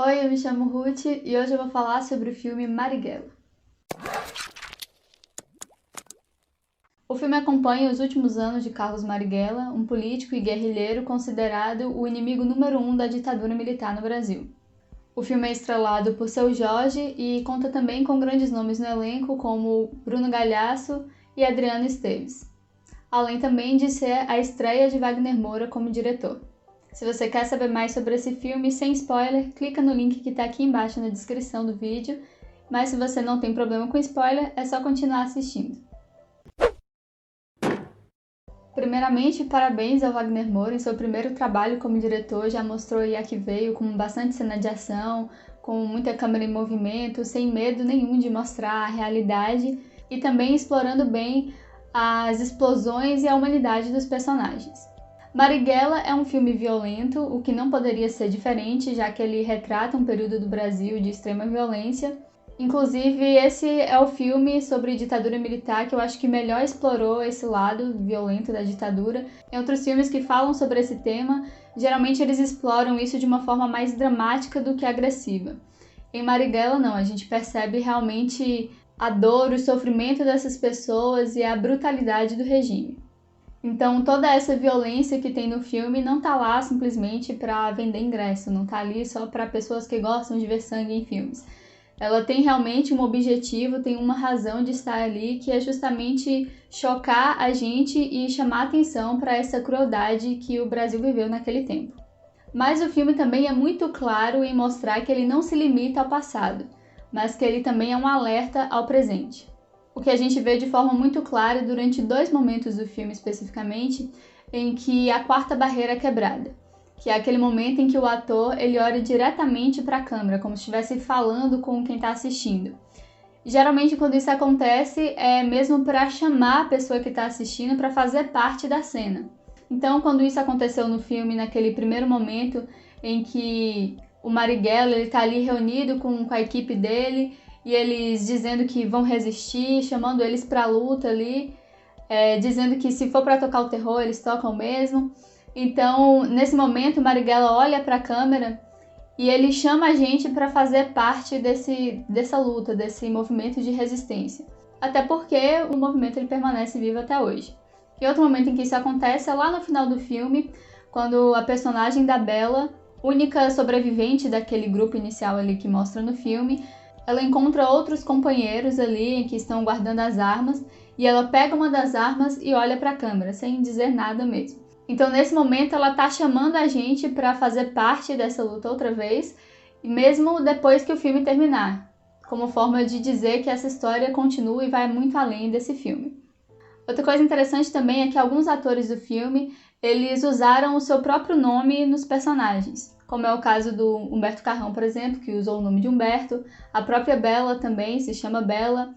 Oi, eu me chamo Ruth e hoje eu vou falar sobre o filme Marighella. O filme acompanha os últimos anos de Carlos Marighella, um político e guerrilheiro considerado o inimigo número 1 da ditadura militar no Brasil. O filme é estrelado por Seu Jorge e conta também com grandes nomes no elenco como Bruno Galhaço e Adriano Esteves, além também de ser a estreia de Wagner Moura como diretor. Se você quer saber mais sobre esse filme, sem spoiler, clica no link que está aqui embaixo na descrição do vídeo, mas se você não tem problema com spoiler, é só continuar assistindo. Primeiramente, parabéns ao Wagner Moura em seu primeiro trabalho como diretor, já mostrou aí a que veio com bastante cena de ação, com muita câmera em movimento, sem medo nenhum de mostrar a realidade e também explorando bem as explosões e a humanidade dos personagens. Marighella é um filme violento, o que não poderia ser diferente, já que ele retrata um período do Brasil de extrema violência. Inclusive, esse é o filme sobre ditadura militar que eu acho que melhor explorou esse lado violento da ditadura. Em outros filmes que falam sobre esse tema, geralmente eles exploram isso de uma forma mais dramática do que agressiva. Em Marighella, não, a gente percebe realmente a dor, o sofrimento dessas pessoas e a brutalidade do regime. Então, toda essa violência que tem no filme não tá lá simplesmente para vender ingresso, não tá ali só para pessoas que gostam de ver sangue em filmes. Ela tem realmente um objetivo, tem uma razão de estar ali, que é justamente chocar a gente e chamar atenção para essa crueldade que o Brasil viveu naquele tempo. Mas o filme também é muito claro em mostrar que ele não se limita ao passado, mas que ele também é um alerta ao presente. O que a gente vê de forma muito clara durante dois momentos do filme especificamente, em que a quarta barreira é quebrada, que é aquele momento em que o ator ele olha diretamente para a câmera, como se estivesse falando com quem está assistindo. Geralmente quando isso acontece é mesmo para chamar a pessoa que está assistindo para fazer parte da cena. Então quando isso aconteceu no filme, naquele primeiro momento em que o Marighella está ali reunido com a equipe dele, e eles dizendo que vão resistir, chamando eles pra luta ali, dizendo que se for pra tocar o terror, eles tocam mesmo. Então, nesse momento, Marighella olha pra câmera e ele chama a gente para fazer parte dessa luta, desse movimento de resistência. Até porque o movimento ele permanece vivo até hoje. E outro momento em que isso acontece é lá no final do filme, quando a personagem da Bela, única sobrevivente daquele grupo inicial ali que mostra no filme, ela encontra outros companheiros ali que estão guardando as armas e ela pega uma das armas e olha para a câmera, sem dizer nada mesmo. Então, nesse momento, ela tá chamando a gente para fazer parte dessa luta outra vez, mesmo depois que o filme terminar, como forma de dizer que essa história continua e vai muito além desse filme. Outra coisa interessante também é que alguns atores do filme, eles usaram o seu próprio nome nos personagens, como é o caso do Humberto Carrão, por exemplo, que usou o nome de Humberto, a própria Bela também se chama Bela,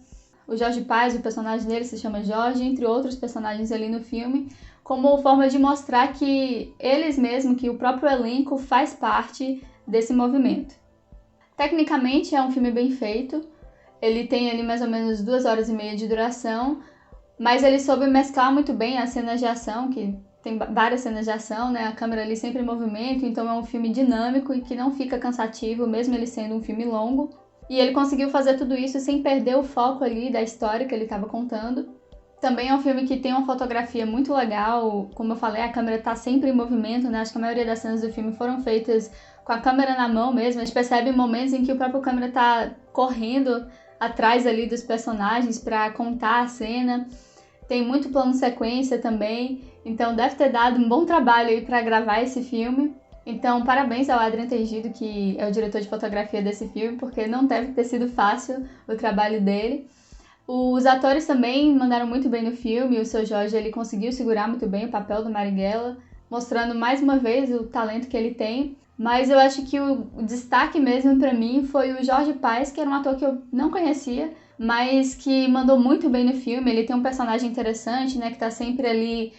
o Jorge Paz, o personagem dele se chama Jorge, entre outros personagens ali no filme, como forma de mostrar que eles mesmos, que o próprio elenco faz parte desse movimento. Tecnicamente é um filme bem feito, ele tem ali mais ou menos 2 horas e meia de duração, mas ele soube mesclar muito bem as cenas de ação, que tem várias cenas de ação, né? A câmera ali sempre em movimento, então é um filme dinâmico e que não fica cansativo, mesmo ele sendo um filme longo. E ele conseguiu fazer tudo isso sem perder o foco ali da história que ele estava contando. Também é um filme que tem uma fotografia muito legal, como eu falei, a câmera está sempre em movimento, né? Acho que a maioria das cenas do filme foram feitas com a câmera na mão mesmo. A gente percebe momentos em que o próprio câmera está correndo atrás ali dos personagens para contar a cena. Tem muito plano sequência também, então deve ter dado um bom trabalho aí para gravar esse filme. Então, parabéns ao Adrian Tengido, que é o diretor de fotografia desse filme, porque não deve ter sido fácil o trabalho dele. Os atores também mandaram muito bem no filme, o Seu Jorge ele conseguiu segurar muito bem o papel do Marighella, mostrando mais uma vez o talento que ele tem. Mas eu acho que o destaque mesmo para mim foi o Jorge Paz, que era um ator que eu não conhecia, mas que mandou muito bem no filme. Ele tem um personagem interessante, né, que tá sempre ali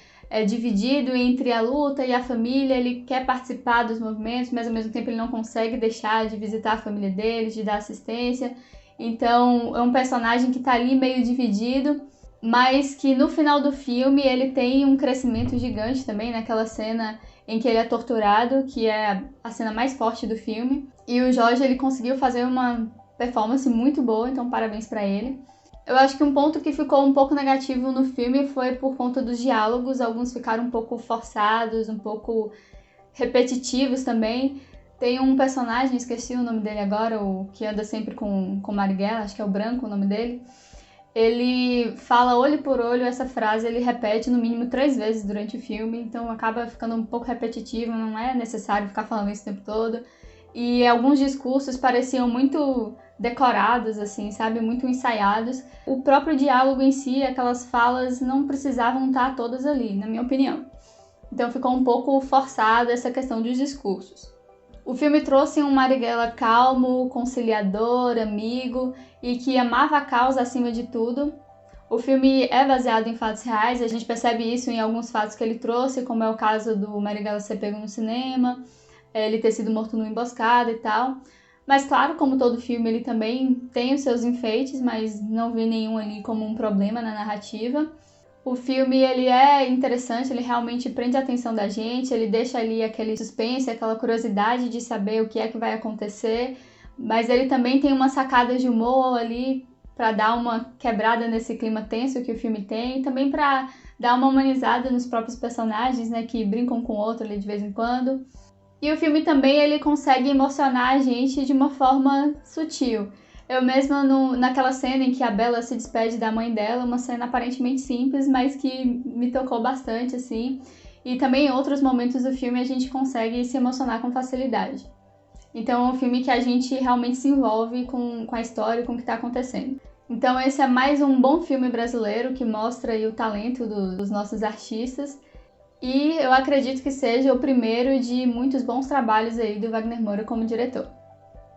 dividido entre a luta e a família. Ele quer participar dos movimentos, mas ao mesmo tempo ele não consegue deixar de visitar a família dele, de dar assistência. Então é um personagem que tá ali meio dividido, mas que no final do filme ele tem um crescimento gigante também, naquela cena em que ele é torturado, que é a cena mais forte do filme. E o Jorge, ele conseguiu fazer uma performance muito boa, então parabéns pra ele. Eu acho que um ponto que ficou um pouco negativo no filme foi por conta dos diálogos. Alguns ficaram um pouco forçados, um pouco repetitivos também. Tem um personagem, esqueci o nome dele agora, o que anda sempre com Marighella, acho que é o Branco o nome dele. Ele fala olho por olho essa frase, ele repete no mínimo 3 vezes durante o filme, então acaba ficando um pouco repetitivo, não é necessário ficar falando isso o tempo todo. E alguns discursos pareciam muito decorados, assim, sabe? Muito ensaiados. O próprio diálogo em si, aquelas falas, não precisavam estar todas ali, na minha opinião. Então ficou um pouco forçada essa questão dos discursos. O filme trouxe um Marighella calmo, conciliador, amigo e que amava a causa acima de tudo. O filme é baseado em fatos reais, a gente percebe isso em alguns fatos que ele trouxe, como é o caso do Marighella ser pego no cinema, ele ter sido morto numa emboscada e tal. Mas claro, como todo filme, ele também tem os seus enfeites, mas não vi nenhum ali como um problema na narrativa. O filme, ele é interessante, ele realmente prende a atenção da gente, ele deixa ali aquele suspense, aquela curiosidade de saber o que é que vai acontecer, mas ele também tem uma sacada de humor ali para dar uma quebrada nesse clima tenso que o filme tem, e também para dar uma humanizada nos próprios personagens, né, que brincam com o outro ali de vez em quando. E o filme também, ele consegue emocionar a gente de uma forma sutil. Eu mesma, naquela cena em que a Bella se despede da mãe dela, uma cena aparentemente simples, mas que me tocou bastante, assim. E também em outros momentos do filme a gente consegue se emocionar com facilidade. Então é um filme que a gente realmente se envolve com a história e com o que está acontecendo. Então esse é mais um bom filme brasileiro que mostra aí o talento dos nossos artistas. E eu acredito que seja o primeiro de muitos bons trabalhos aí do Wagner Moura como diretor.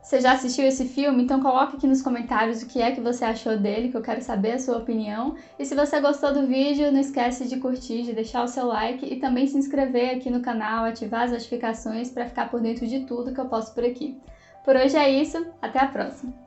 Você já assistiu esse filme? Então coloque aqui nos comentários o que é que você achou dele, que eu quero saber a sua opinião. E se você gostou do vídeo, não esquece de curtir, de deixar o seu like e também se inscrever aqui no canal, ativar as notificações para ficar por dentro de tudo que eu posto por aqui. Por hoje é isso, até a próxima!